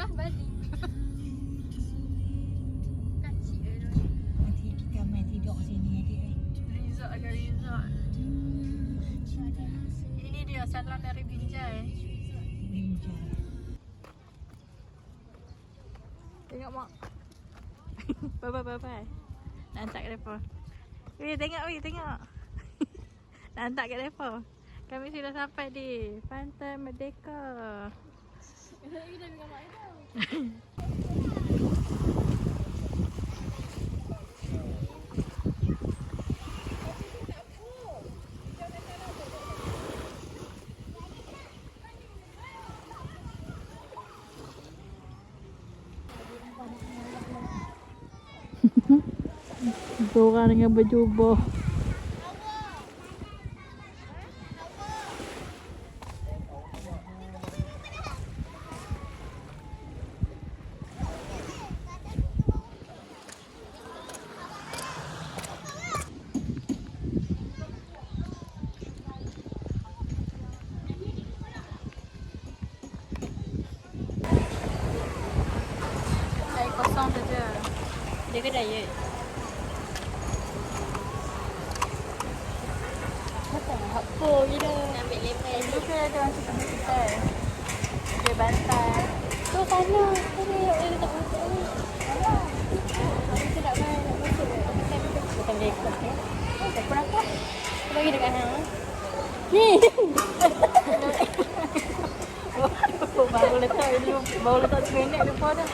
lah balik. Kacik tu. Nanti kita main tidur sini adik. Resort agak resort. Ini dia salam dari Binjai. Binjai. Tengok mak. Bye. Nak hantar kat depa. Tengok. Nak hantar kat depa. Kami sudah sampai di Pantai Merdeka. Ini dah dengan mak dah. Orang dengan berjubah. Air kosong saja. Dia ke diet? Apa gila. Ambil lemon. Itu ke ada orang cakap kita. Dia bantai. Tu sana. Tadi dia tak masuk ni. Aku tidak main nak masuk. Bukan dia ikut ya. Saya pun apa? Aku bagi dekat hang. Ni. Baru letak trenek depan dah.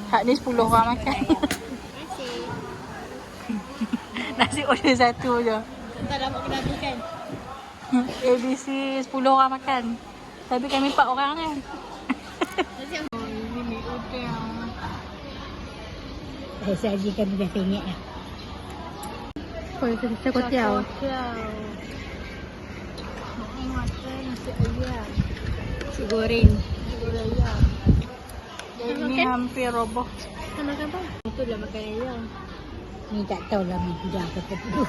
Hak ni 10 orang makan. Nasi order satu je. Tak dapat kena habis kan? ABC 10 orang makan. Tapi kami 4 orang kan. Ini mi udang. Sajikan dah pengek lah. Oh, itu cakotiao. Ini makan nasi ayam. Nasi goreng. Ayam. Ini hampir roboh. Nak makan apa? Itulah makan ayam. Ni tak tahulah dah kata tu.